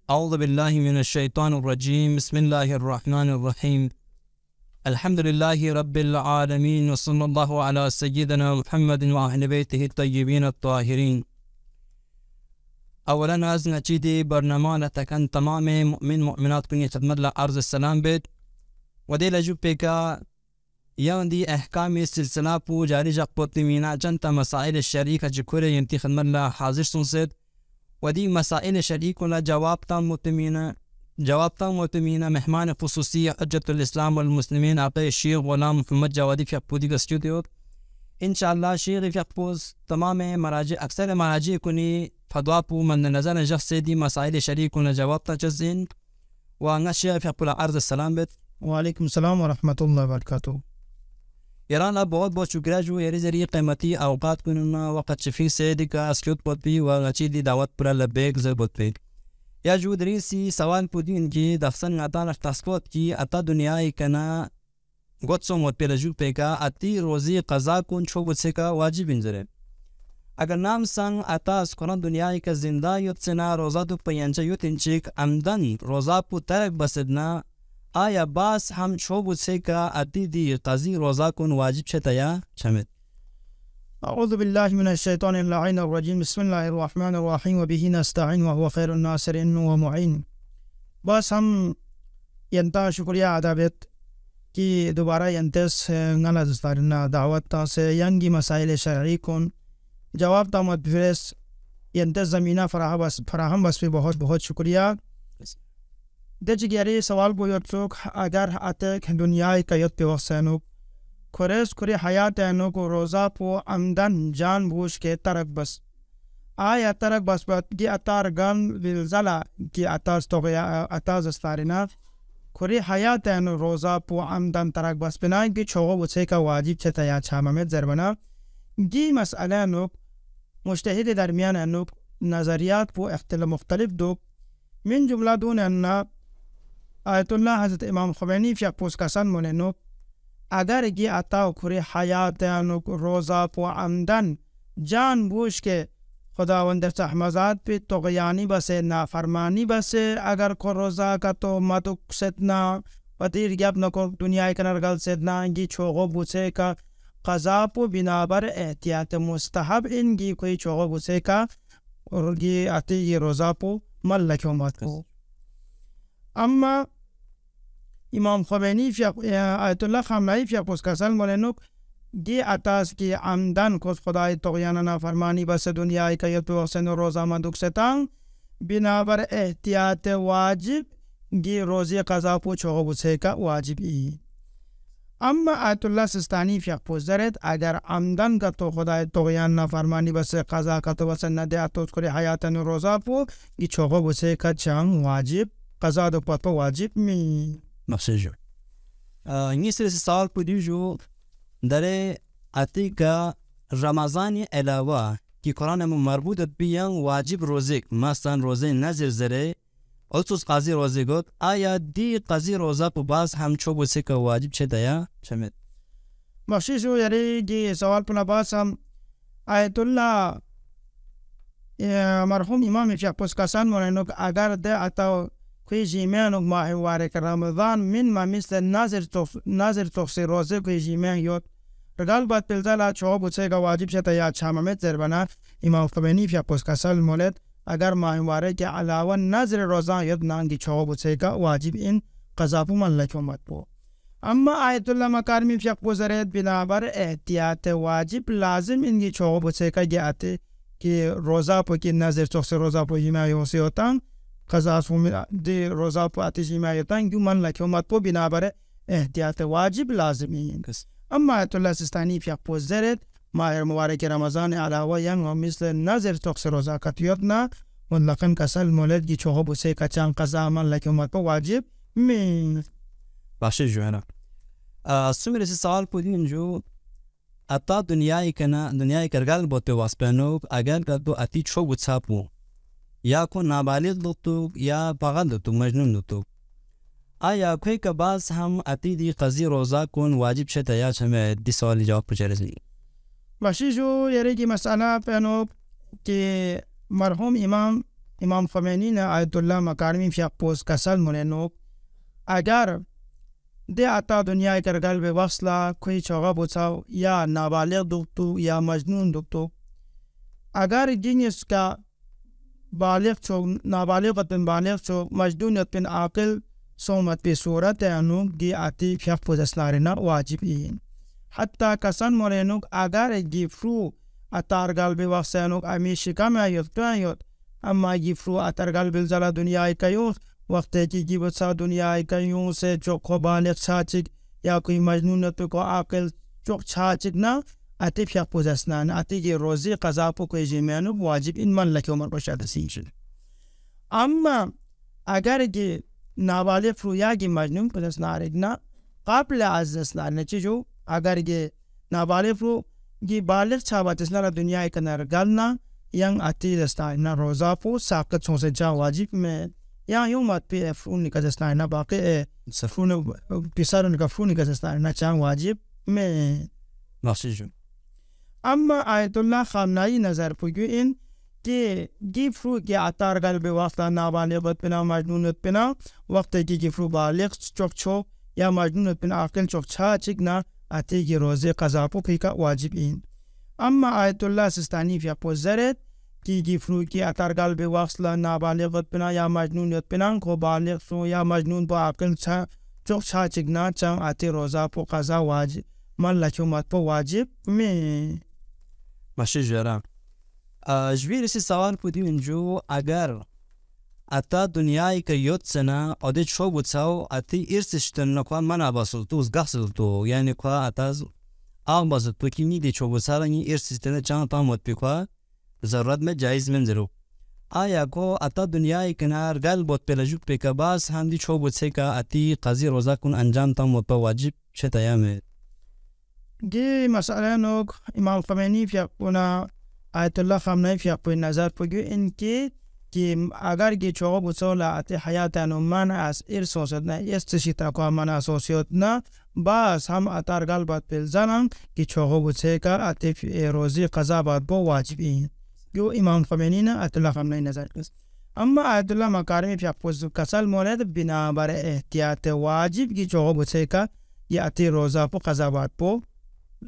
أعوذ بالله من الشيطان الرجيم. بسم الله الرحمن الرحيم. الحمد لله رب العالمين، وصلى الله على سيدنا محمد وأهل بيته الطيبين الطاهرين. اولا از نچیدی برنامه تکن تمام مؤمن مؤمنات کنی خدمت لا عرض السلام بید و دی لجو پیکا یوندی احکام سلسله پو جاری جاق پوتی مینا جنتا مسائل الشرعی که جکوره ینتی خدمت لا حاضر سنسید و دی مسائل شرعی کلا جواب تا متمینه مهمان خصوصی حجت الاسلام والمسلمین آقای شیخ غلام محمد جوادی فی پودی استودیو انشاءالله شیخ فی پوز تمام مراجع اکثر مراجع کنی فضوابو من نظر شخص دی مسائل شرعی کلا جواب تا جزین و نشیخ فی پولا عرض السلام بید. وعلیکم السلام ورحمۃ اللہ وبرکاتہ. ایران بہت بہت شکریہ جو یری ذریعے قیمتی اوقات کننا وقت شفیق سیدی کا اسکیوت بود بھی و غچی دی دعوت پورا لبیک زر بود بھی یا جو دریسی سوال پودین کی دفسن عطا تسکوت کی عطا دنیای کنا گوتسو موت پی رجو پیکا اتی روزی قضا کن چھو بود سے کا واجب انزره اگر نام سنگ عطا اسکران دنیای کا زندہ یوت سنا روزا تو پینچا یوت انچیک امدن روزا پو ترک بسدنا آیا باس هم چھو بود سے کا اتی دی قضی روزا کن واجب چھتایا چھمت. اعوذ باللہ من الشیطان اللعین الرجیم. بسم اللہ الرحمن الرحیم وبه نستعین وهو خیر الناصرین ومعین. بس ہم ینتا شکریہ ادا بیت کہ دوبارہ ینتس نالا دستارنا دعوت تا سے ینگی مسائل شرعی کن جواب تا مدفرس ینتس زمینہ فراہم بس پہ بہت بہت شکریہ. دچ گیری سوال بویت سوک اگر اتک دنیای کیت پہ وقسینوک کھریس کھری حیات اینو کو روزہ پو عمدن جان بوش کے ترک بس آیا ترک بس بات کی اتار گن ویلزلا کی اتاز توغیا اتاز استارینا کھری حیات اینو روزہ پو عمدن ترک بس بنائیں کی چھوغو بچے کا واجب چھتا یا چھاممت زربنا گی مسئلہ نوک مجتہد درمیان انوک نظریات پو اختلاف مختلف دوک من جملہ دون اننا آیت اللہ حضرت امام خمینی فی اقپوس کسان موننوک اگر گی اتاو کھری حیات اینوک روزہ پو عمدن جان بوش کے خداوند احمزاد پہ طغیانی بسے نافرمانی بسے اگر کو روزہ کا تو مدک ستنا وطیر گیب نکو دنیا کنرگل ستنا گی چھوغو بوسے کا قضا پو بنابر احتیاط مستحب ان گی کوئی چھوغو بوسے کا گی آتی گی روزہ پو ملکیو مات کو. اما امام خمینی فی آیت اللہ خامنائی فی اقوس کسل مولنوک گی اتاز کی عمدن کس خدای طغیانہ نافرمانی بس دنیا کیت وحسن روزہ مدک ستان بنابر احتیاط واجب گی روزی قضا پو چھوغو بسے کا واجب ای. اما آیت اللہ سستانی فی اقوس زرد اگر عمدن کا تو خدای طغیان نافرمانی بس قضا کا تو وسن ندے اتوز کری حیاتن روزہ پو گی چھوغو بسے کا چانگ واجب قضا دو پتو واجب می. مقصد جو نیسر سال پودی جو در اتی کا رمضان علاوہ کی قرآن مربوط بیان واجب روزے مثلا روزے نظر زرے اوتوس قاضی روزے گوت آیا دی قاضی روزہ پو باز ہم چھو بسے کا واجب چھے دیا چھمت. مخشی جو یری دی سوال پنا باز ہم آیت اللہ مرحوم امام فیقپوس کسان موننوک اگر دے اتاو کوئی جیمینوک ماہ وارک رمضان من ما مثل ناظر تخصی روزے کوئی جیمین یوت رگال بات پلزالا چھو بچے کا واجب شتا یا چھاممت زربنا امام خمینی فی اقوس کسل مولد اگر ماہ وارک علاوہ ناظر روزان یوت نانگی چھو بچے کا واجب ان قضاپو ملکو مت پو. اما آیت اللہ مکارمی فی اقوس زرید بنابر احتیاط واجب لازم انگی چھو بچے کا گیا آتے کہ روزہ پو کی ناظر تخصی روزہ پو جیمین یوسی ہوتا قضا دی روزہ پو آتی جیمین یوتا کیوں من لکھو مت پو بنابر احتیاط واجب لازمی ہیں. اما آیت اللہ سستانی فی اقوس زرد ماہ مبارک رمضان علاوہ ینگ و مثل نظر تخص روزہ کتیوتنا مطلقاً کسل مولد کی چھوہو بسے کچان قضا من لکھو مت پو واجب میں. باشد جو ہے نا سمیر سے سوال پودین جو اتا دنیای کنا دنیای کرگل بوتے واسپینو اگر کدو اتی چھو بچا پو یا کو نابالغ دوتو یا پاگل دوتو مجنون دوتو آیا کوئی که باز هم اتی دی قضی روزہ کن واجب شد یا چمه دی سوالی جواب پچه رسی. باشی جو یری کی مسئلہ پینو کہ مرحوم امام امام خمینی نه آیت الله مکارمی فی پوز کسل مننوک اگر ده عطا دنیا کرگل به وصله کوئی چوغا بوچاو یا نابالغ دکتو یا مجنون دکتو اگر جنس کا بالغ چو نابالغ تن بالغ چو مجنون تن عاقل صومت به صورت انوک دی آتی فی پوز اسنارنا واجب این حتی کسان مرنوک اگر گیفرو اتارگل به وصله انوک امیشی کم ایت اما گیفرو اتارگل بالزلا دنیا کیو وقتی که کی بچا دنیا کیوں سے جو کو بالغ چھاچک یا کوئی مجنون تو کو عاقل جو چھاچک نہ اتی فی پوز اسنان اتی کی روزی قضا پو کوئی جمیانو واجب ان من لک عمر بشد سیج اما اگر کی نابالغ فرو یا کی مجنون پوز اسنان نہ قابل از اسنان چجو اگر کی نابالغ فرو کی بالغ چھابت اسنان دنیا کنر گلنا ینگ اتی دستان روزا پو ساقط سو سے جا واجب میں یا يوم تفرون كذا باقي سفرون بيصارون كفرون كذا كان واجب ما مخشوش اما آیت الله خامنه‌ای نظر پوگی این که گیفرو که اتار قلب وقت نابالغ بنا مجنون بنا وقتی که گیفرو بالغ چوک یا مجنون بنا عاقل چوک چاچک نه اتی کی روزه قضا پو پیکا واجب این اما آیت الله سستانی فی پوزرت کی گیفرو کی اتار قلب وقت نابالغ بنا یا مجنون بنا کو بالغ سو یا مجنون با عاقل چوک چاچک نه چان اتی روزه پو قضا واجب من لچومت پو واجب می ماشي جرام جویر سی سوال پودی انجو اگر اتا دنیای که یوت سنا اده چو بودساو اتی ارسشتن نکوان منا باسل تو از گحسل تو یعنی که اتاز آم باسل تو که میدی چو بودسا رنگی ارسشتن چان تاموت بکوا ضرورت میں جائز منظرو آیا کو اتا دنیای کنار گل بود پلجوک پکا باز هم دی چو بودسه که اتی قضی روزا کن انجام تاموت پا واجب چه تیامه گی مسئله نوک امام خمینی فی اپنا آیت الله خامنه‌ای فی اپنا نظر پگی این که اگر گی چوغو بسولا اتی حیات انو من از ارس وسط نه استشیتا کو من اسوسیوت نه باز هم اتار گلبات پلزنن گی چوغو بسه که اتی روزی قضا باد با واجب این گو امام خمینی نه آیت الله خامنه‌ای نظر کس اما آیت الله مکارمی فی اپوز کسل مولد بنا بر احتیاط واجب گی چوغو بسه که یا اتی روزا پو قضا باد پو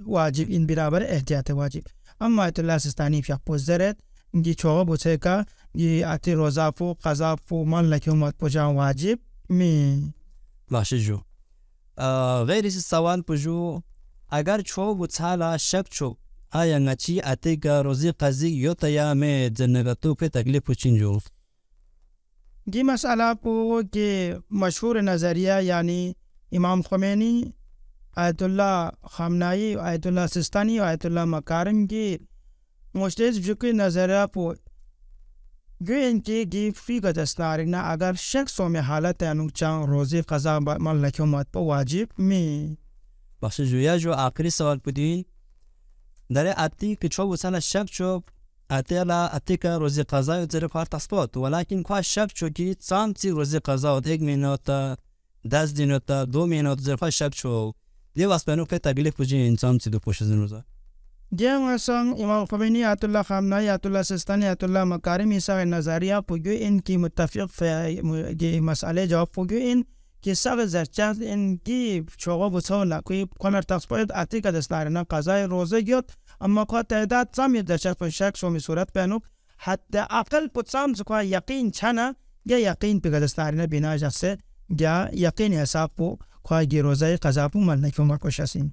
واجب این برابر احتیاط واجب اما آیت الله سستانی فی پوزرت گی چوغو بوچه که گی اتی روزا پو قضا پو من لکی امت پو جان واجب می باشه جو غیر اس سوال پجو اگر چو بوچالا شک چو آیا نچی اتی که روزی قضی یو تیا میں جنگتو پہ تکلیف پوچین جو گی مسئلہ پو گی مشہور نظریہ یعنی امام خمینی آیت الله خامنه‌ای آیت الله سستانی آیت الله مکارم کی مشتز جوکی نظریہ پو گوین کی گی فی گدستارنا اگر شخصوں میں حالت انو چان روزی قضا من لکومت پو واجب می باشه جو یا جو آخری سوال پدین داره اتی که چو وصل شک چو اتی که روزی قضا زیر کار تثبت ولکن کو شک چو کی سانتی روزی قضا یک مینوتا 10 دینوتا 2 مینوتا زیر کار شک چو دی واسپنو که تکلیف پوجی انسان سی دو پوش زنوزا گیا مثلا امام خمینی آیت الله خامنه‌ای آیت الله سستانی آیت الله مکارم ایسا نظریہ پوگو ان کی متفق فی مسئله جواب پوگو ان کی سب زرچات ان کی چوغو بوچولا کوئی کمر تخصیص اتی که دستارنا قضای روزه گیت اما کو تعداد سامی درچات پر شک سومی صورت پنو حتی عقل پوچام زکو یقین چنا گیا یقین په دستارنا بنا جسه گیا یقین حساب پو خواهی روزه قضا پو من نکو مکوشاسین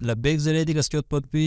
لبیک زیری دی گسکیوت پود بھی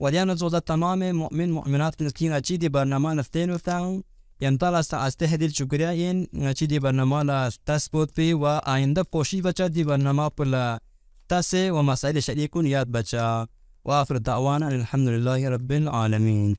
ودیانا زوزا تمام مؤمن مؤمنات نسکین اچی دی برنامه نفتین وفتاون ینطال استهدیل شکریہ ین اچی دی برنامه لا تس پود بھی و آئنده کوشش بچا دی برنامه پر تسه و مسائل شریکون یاد بچا و آخر دعوانا الحمدلله رب العالمین